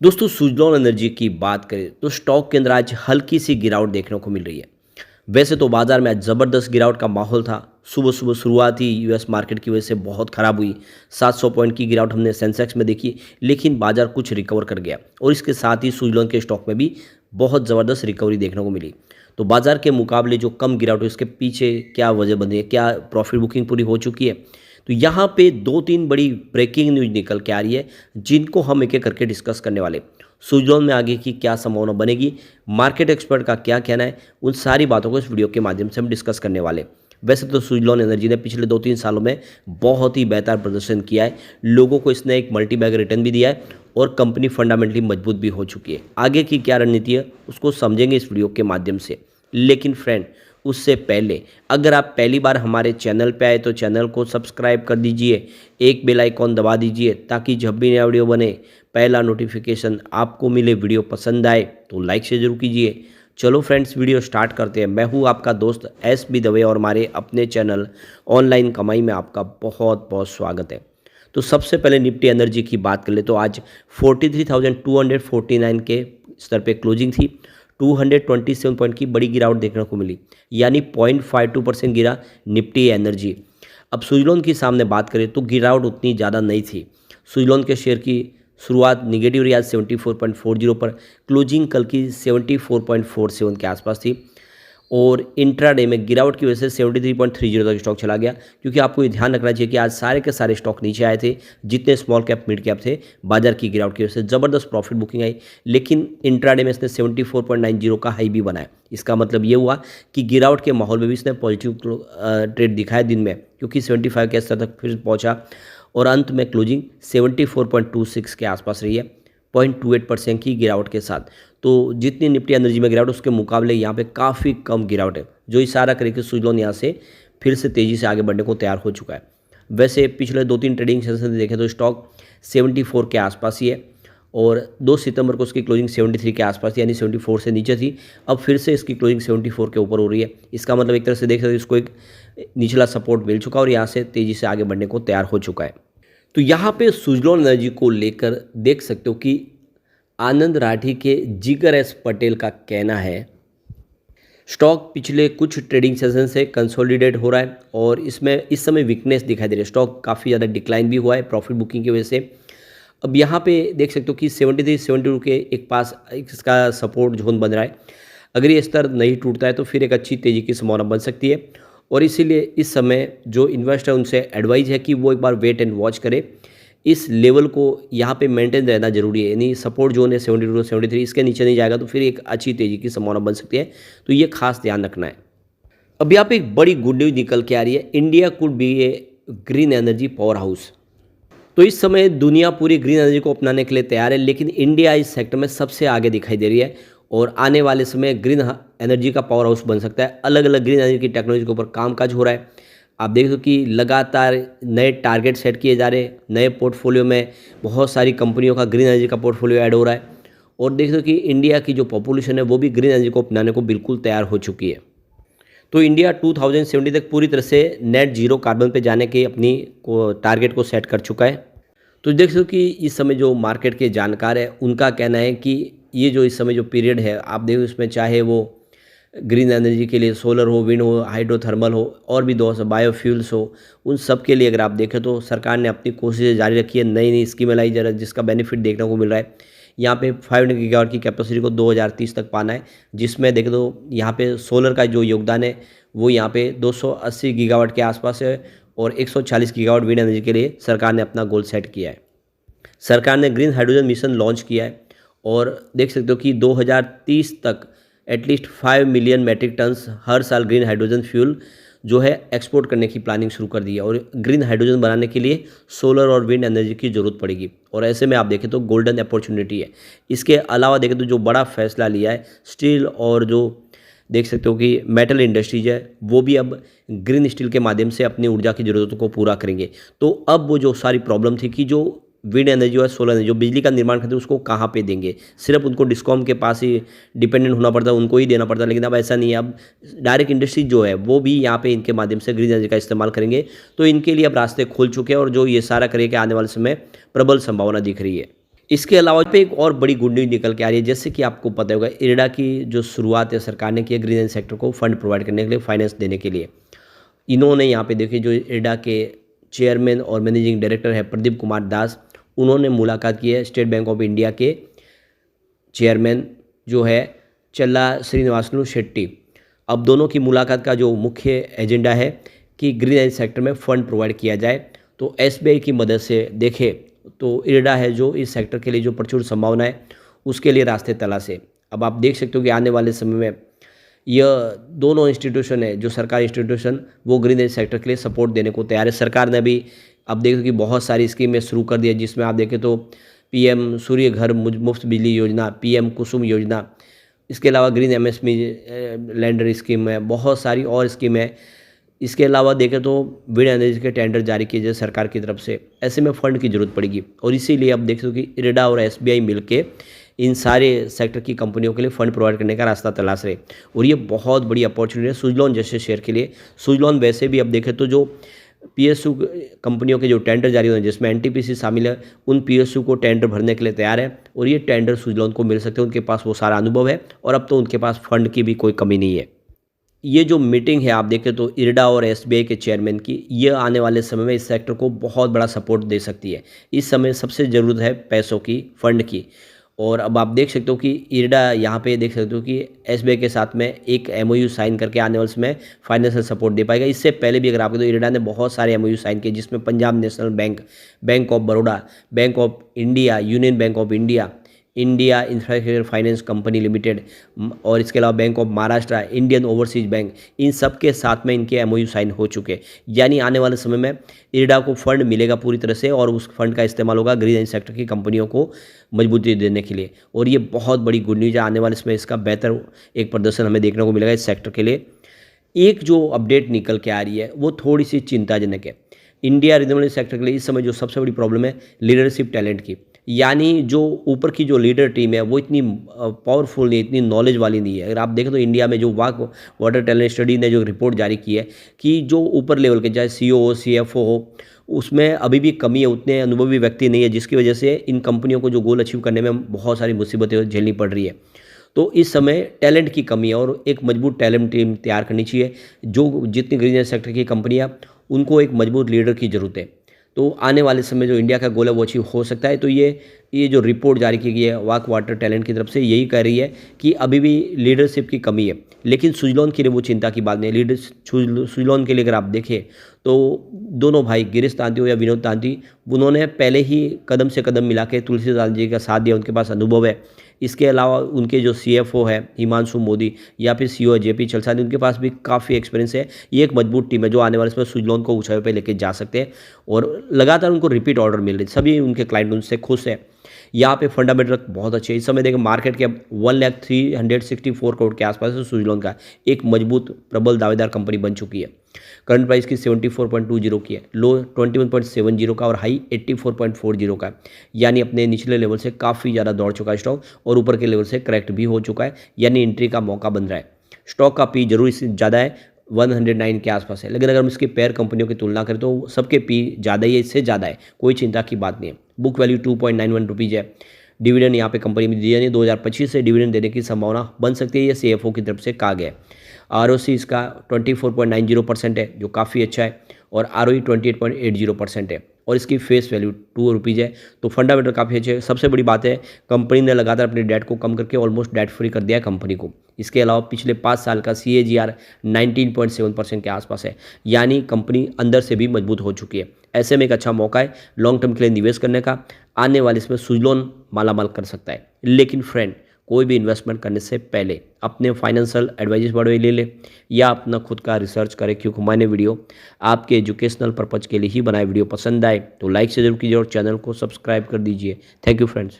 दोस्तों सुज़लॉन एनर्जी की बात करें तो स्टॉक के अंदर आज हल्की सी गिरावट देखने को मिल रही है। वैसे तो बाजार में आज ज़बरदस्त गिरावट का माहौल था। सुबह सुबह शुरुआत ही यूएस मार्केट की वजह से बहुत ख़राब हुई। 700 पॉइंट की गिरावट हमने सेंसेक्स में देखी, लेकिन बाजार कुछ रिकवर कर गया और इसके साथ ही सुज़लॉन के स्टॉक में भी बहुत ज़बरदस्त रिकवरी देखने को मिली। तो बाजार के मुकाबले जो कम गिरावट है उसके पीछे क्या वजह बनी है, क्या प्रॉफिट बुकिंग पूरी हो चुकी है? तो यहाँ पे 2-3 बड़ी ब्रेकिंग न्यूज़ निकल के आ रही है, जिनको हम एक-एक करके डिस्कस करने वाले। सुज़लॉन में आगे की क्या संभावना बनेगी, मार्केट एक्सपर्ट का क्या कहना है, उन सारी बातों को इस वीडियो के माध्यम से हम डिस्कस करने वाले। वैसे तो सुज़लॉन एनर्जी ने पिछले 2-3 सालों में बहुत ही बेहतर प्रदर्शन किया है। लोगों को इसने एक मल्टी बैग रिटर्न भी दिया है और कंपनी फंडामेंटली मजबूत भी हो चुकी है। आगे की क्या रणनीति है, उसको समझेंगे इस वीडियो के माध्यम से। लेकिन फ्रेंड, उससे पहले अगर आप पहली बार हमारे चैनल पे आए तो चैनल को सब्सक्राइब कर दीजिए, एक बेल आइकॉन दबा दीजिए ताकि जब भी नया वीडियो बने पहला नोटिफिकेशन आपको मिले। वीडियो पसंद आए तो लाइक से जरूर कीजिए। चलो फ्रेंड्स, वीडियो स्टार्ट करते हैं। मैं हूँ आपका दोस्त SB दवे और हमारे अपने चैनल ऑनलाइन कमाई में आपका बहुत बहुत स्वागत है। तो सबसे पहले निफ्टी एनर्जी की बात कर ले तो आज 43,249 के स्तर पे क्लोजिंग थी। 227 पॉइंट की बड़ी गिरावट देखने को मिली, यानी 0.52% गिरा निफ्टी एनर्जी। अब सुज़लॉन की सामने बात करें तो गिरावट उतनी ज़्यादा नहीं थी। सुज़लॉन के शेयर की शुरुआत निगेटिव रही आज 74.40 पर, क्लोजिंग कल की 74.47 के आसपास थी और इंट्राडे में गिरावट की वजह से 73.30 तक स्टॉक चला गया। क्योंकि आपको ये ध्यान रखना चाहिए कि आज सारे के सारे स्टॉक नीचे आए थे, जितने स्मॉल कैप मिड कैप थे। बाजार की गिरावट की वजह से ज़बरदस्त प्रॉफिट बुकिंग आई, लेकिन इंट्राडे में इसने 74.90 का हाई भी बनाया। इसका मतलब ये हुआ कि गिरावट के माहौल में भी इसने पॉजिटिव ट्रेड दिखाया दिन में, क्योंकि 75 के स्तर तक फिर पहुँचा और अंत में क्लोजिंग 74.26 के आसपास रही है, 0.28% की गिरावट के साथ। तो जितनी निफ्टी एनर्जी में गिरावट उसके मुकाबले यहाँ पे काफ़ी कम गिरावट है, जो इशारा करे कि सुज़लॉन यहाँ से फिर से तेज़ी से आगे बढ़ने को तैयार हो चुका है। वैसे पिछले 2-3 ट्रेडिंग सेशन देखें तो स्टॉक 74 के आसपास ही है और 2 सितंबर को उसकी क्लोजिंग 73 के आसपास थी, यानी 74 से नीचे थी। अब फिर से इसकी क्लोजिंग 74 के ऊपर हो रही है। इसका मतलब एक तरह से देख सकते हो इसको एक निचला सपोर्ट मिल चुका और यहाँ से तेज़ी से आगे बढ़ने को तैयार हो चुका है। तो यहाँ पे सुज़लॉन एनर्जी को लेकर देख सकते हो कि आनंद राठी के जिगर एस पटेल का कहना है स्टॉक पिछले कुछ ट्रेडिंग सेशन से कंसोलिडेट हो रहा है और इसमें इस समय वीकनेस दिखाई दे रही है। स्टॉक काफ़ी ज़्यादा डिक्लाइन भी हुआ है प्रॉफिट बुकिंग की वजह से। अब यहाँ पे देख सकते हो कि 73-72 के एक पास इसका सपोर्ट जोन बन रहा है। अगर ये स्तर नहीं टूटता है तो फिर एक अच्छी तेज़ी की संभावना बन सकती है और इसीलिए इस समय जो इन्वेस्टर उनसे एडवाइज है कि वो एक बार वेट एंड वॉच करे। इस लेवल को यहाँ पे मेंटेन रहना जरूरी है, यानी सपोर्ट जोन है 72-73, इसके नीचे नहीं जाएगा तो फिर एक अच्छी तेज़ी की संभावना बन सकती है। तो ये खास ध्यान रखना है। अब यहाँ पे एक बड़ी गुड न्यूज़ निकल के आ रही है, India could be A green energy power house. तो इस समय दुनिया पूरी ग्रीन एनर्जी को अपनाने के लिए तैयार है, लेकिन इंडिया इस सेक्टर में सबसे आगे दिखाई दे रही है और आने वाले समय ग्रीन एनर्जी का पावर हाउस बन सकता है। अलग अलग ग्रीन एनर्जी की टेक्नोलॉजी के ऊपर कामकाज हो रहा है। आप देख दो कि लगातार नए टारगेट सेट किए जा रहे हैं, नए पोर्टफोलियो में बहुत सारी कंपनियों का ग्रीन एनर्जी का पोर्टफोलियो ऐड हो रहा है और देख दो कि इंडिया की जो पॉपुलेशन है वो भी ग्रीन एनर्जी को अपनाने को बिल्कुल तैयार हो चुकी है। तो इंडिया 2070 तक पूरी तरह से नेट जीरो कार्बन पे जाने के अपनी टारगेट को सेट कर चुका है। तो देख सकते हो कि इस समय जो मार्केट के जानकार है उनका कहना है कि ये जो इस समय जो पीरियड है, आप देखो इसमें चाहे वो ग्रीन एनर्जी के लिए सोलर हो, विंड हो, हाइड्रोथर्मल हो और भी दो बायोफ्यूल्स हो, उन सब के लिए अगर आप देखें तो सरकार ने अपनी कोशिशें जारी रखी है। नई नई स्कीमें लाई जा रही है जिसका बेनिफिट देखने को मिल रहा है। यहाँ पे 500 गीगावाट की कैपेसिटी को 2030 तक पाना है, जिसमें देख दो यहाँ पे सोलर का जो योगदान है वो यहाँ पे 280 गीगावाट के आसपास है और 140 गीगावाट विंड एनर्जी के लिए सरकार ने अपना गोल सेट किया है। सरकार ने ग्रीन हाइड्रोजन मिशन लॉन्च किया है और देख सकते हो कि 2030 तक एटलीस्ट 5 मिलियन मैट्रिक टन्स हर साल ग्रीन हाइड्रोजन फ्यूल जो है एक्सपोर्ट करने की प्लानिंग शुरू कर दी है और ग्रीन हाइड्रोजन बनाने के लिए सोलर और विंड एनर्जी की ज़रूरत पड़ेगी और ऐसे में आप देखें तो गोल्डन अपॉर्चुनिटी है। इसके अलावा देखें तो जो बड़ा फैसला लिया है स्टील और जो देख सकते हो कि मेटल इंडस्ट्रीज है वो भी अब ग्रीन स्टील के माध्यम से अपनी ऊर्जा की ज़रूरतों को पूरा करेंगे। तो अब वो जो सारी प्रॉब्लम थी कि जो विंड एनर्जी और सोलर एनर्जी जो बिजली का निर्माण करते हैं उसको कहाँ पे देंगे, सिर्फ उनको डिस्कॉम के पास ही डिपेंडेंट होना पड़ता है, उनको ही देना पड़ता है। लेकिन अब ऐसा नहीं है, अब डायरेक्ट इंडस्ट्री जो है वो भी यहाँ पे इनके माध्यम से ग्रीन एनर्जी का इस्तेमाल करेंगे। तो इनके लिए अब रास्ते खुल चुके हैं और जो ये सारा करेगा आने वाले समय प्रबल संभावना दिख रही है। इसके अलावा पे एक और बड़ी गुड न्यूज़ निकल के आ रही है, जैसे कि आपको पता होगा इरडा की जो शुरुआत है सरकार ने की है ग्रीन एनर्जी सेक्टर को फंड प्रोवाइड करने के लिए, फाइनेंस देने के लिए। इन्होंने यहाँ पे देखिए जो इरडा के चेयरमैन और मैनेजिंग डायरेक्टर है प्रदीप कुमार दास, उन्होंने मुलाकात की है स्टेट बैंक ऑफ इंडिया के चेयरमैन जो है चल्ला श्रीनिवासलू शेट्टी। अब दोनों की मुलाकात का जो मुख्य एजेंडा है कि ग्रीन एनर्जी सेक्टर में फ़ंड प्रोवाइड किया जाए। तो एसबीआई की मदद से देखें तो इरडा है जो इस सेक्टर के लिए जो प्रचुर संभावना है उसके लिए रास्ते तलाशे। अब आप देख सकते हो कि आने वाले समय में यह दोनों इंस्टीट्यूशन है जो सरकारी इंस्टीट्यूशन वो ग्रीन एनर्जी सेक्टर के लिए सपोर्ट देने को तैयार है। सरकार ने भी अब देखो कि बहुत सारी स्कीमें शुरू कर दी है, जिसमें आप देखें तो पीएम सूर्य घर मुफ्त बिजली योजना, पीएम कुसुम योजना, इसके अलावा ग्रीन एमएसएमई लैंडर स्कीम है, बहुत सारी और स्कीम है। इसके अलावा देखें तो विंड एनर्जी के टेंडर जारी किए जाए सरकार की तरफ से। ऐसे में फ़ंड की ज़रूरत पड़ेगी और इसीलिए अब देख सकते हो कि इरडा और एसबीआई मिलके इन सारे सेक्टर की कंपनियों के लिए फ़ंड प्रोवाइड करने का रास्ता तलाश रहे और ये बहुत बड़ी अपॉर्चुनिटी है सुजलॉन जैसे शेयर के लिए। सुजलॉन वैसे भी अब देखें तो जो पीएसयू कंपनियों के जो टेंडर जारी हुए हैं जिसमें एनटीपीसी शामिल है, उन पीएसयू को टेंडर भरने के लिए तैयार है और ये टेंडर सुजलॉन को मिल सकते हैं। उनके पास वो सारा अनुभव है और अब तो उनके पास फंड की भी कोई कमी नहीं है। ये जो मीटिंग है आप देखें तो इरडा और एसबीआई के चेयरमैन की, ये आने वाले समय में इस सेक्टर को बहुत बड़ा सपोर्ट दे सकती है। इस समय सबसे ज़रूरत है पैसों की, फंड की। और अब आप देख सकते हो कि इरडा यहाँ पे देख सकते हो कि एसबीआई के साथ में एक एमओयू साइन करके आने वाले समय फाइनेंशियल सपोर्ट दे पाएगा। इससे पहले भी अगर आपको तो इरडा ने बहुत सारे एमओयू साइन किए जिसमें Punjab National Bank, Bank of Baroda, Bank of India, Union Bank of India, India Infrastructure Finance Company Limited और इसके अलावा Bank of Maharashtra, Indian Overseas Bank, इन सब के साथ में इनके एमओयू साइन हो चुके हैं। यानी आने वाले समय में इरडा को फंड मिलेगा पूरी तरह से और उस फंड का इस्तेमाल होगा ग्रीन एनर्जी सेक्टर की कंपनियों को मजबूती देने के लिए और ये बहुत बड़ी गुड न्यूज़ है। आने वाले समय इसका बेहतर एक प्रदर्शन हमें देखने को मिलेगा इस सेक्टर के लिए। एक जो अपडेट निकल के आ रही है वो थोड़ी सी चिंताजनक है। इंडिया रिन्यूएबल सेक्टर के लिए इस समय जो सबसे बड़ी प्रॉब्लम है लीडरशिप टैलेंट की, यानी जो ऊपर की जो लीडर टीम है वो इतनी पावरफुल नहीं, इतनी नॉलेज वाली नहीं है। अगर आप देखें तो इंडिया में जो वाटर टैलेंट स्टडी ने जो रिपोर्ट जारी की है कि जो ऊपर लेवल के चाहे सीईओ हो, सीएफओ हो, उसमें अभी भी कमी है, उतने अनुभवी व्यक्ति नहीं है, जिसकी वजह से इन कंपनियों को जो गोल अचीव करने में बहुत सारी मुसीबतें झेलनी पड़ रही है। तो इस समय टैलेंट की कमी है और एक मजबूत टैलेंट टीम तैयार करनी चाहिए। जो जितनी ग्रीन एनर्जी सेक्टर की कंपनियां, उनको एक मजबूत लीडर की ज़रूरत है। तो आने वाले समय जो इंडिया का गोल है वो अचीव हो सकता है। तो ये जो रिपोर्ट जारी की गई है वाक वाटर टैलेंट की तरफ से यही कह रही है कि अभी भी लीडरशिप की कमी है, लेकिन सुजलॉन के लिए वो चिंता की बात नहीं है। सुजलॉन के लिए अगर आप देखें तो दोनों भाई गिरीश तांती हो या विनोद तांती, उन्होंने पहले ही कदम से कदम मिला के तुलसीदास जी का साथ दिया, उनके पास अनुभव है। इसके अलावा उनके जो सीएफओ है हिमांशु मोदी या फिर सीईओ जेपी चलसानी, उनके पास भी काफ़ी एक्सपीरियंस है। ये एक मजबूत टीम है जो आने वाले समय सुजलॉन को ऊंचाई पे लेके जा सकते हैं और लगातार उनको रिपीट ऑर्डर मिल रहे हैं। सभी उनके क्लाइंट उनसे खुश है। यहाँ पे फंडामेंटल बहुत अच्छे है। इस समय देखें मार्केट के 1,364 करोड़ के आसपास है सुजलॉन का एक मजबूत प्रबल दावेदार कंपनी बन चुकी है। करंट प्राइस की 74.20 की है, लो 21.70 का और हाई 84.40 का, यानी अपने निचले लेवल से काफ़ी ज़्यादा दौड़ चुका है स्टॉक और ऊपर के लेवल से करेक्ट भी हो चुका है, यानी एंट्री का मौका बन रहा है। स्टॉक का पी जरूर इससे ज़्यादा है, 109 के आसपास है, लेकिन अगर हम इसके पेयर कंपनियों की तुलना करें तो सबके पी ज़्यादा ही है, इससे ज़्यादा है, कोई चिंता की बात नहीं है। बुक वैल्यू 2.91 रुपीज़ है। डिविडेंड यहाँ पे कंपनी में दिया नहीं, 2025 से डिविडेंड देने की संभावना बन सकती है, ये सीएफओ की तरफ से कहा गया है। आरओसी इसका 24.90% है जो काफ़ी अच्छा है और आरओई 28.80% है और इसकी फेस वैल्यू 2 रुपीज़ है। तो फंडामेंटल काफ़ी अच्छे है। सबसे बड़ी बात है कंपनी ने लगातार अपने डेट को कम करके ऑलमोस्ट डेट फ्री कर दिया है कंपनी को। इसके अलावा पिछले 5 साल का CAGR 19.7% के आसपास है, यानी कंपनी अंदर से भी मजबूत हो चुकी है। ऐसे में एक अच्छा मौका है लॉन्ग टर्म के लिए निवेश करने का। आने वाले इसमें सुजलॉन मालामाल कर सकता है, लेकिन फ्रेंड कोई भी इन्वेस्टमेंट करने से पहले अपने फाइनेंशियल एडवाइजर्स बड़े ले ले या अपना खुद का रिसर्च करें, क्योंकि मैंने वीडियो आपके एजुकेशनल पर्पज़ के लिए ही बनाए। वीडियो पसंद आए तो लाइक से जरूर कीजिए और चैनल को सब्सक्राइब कर दीजिए। Thank you friends.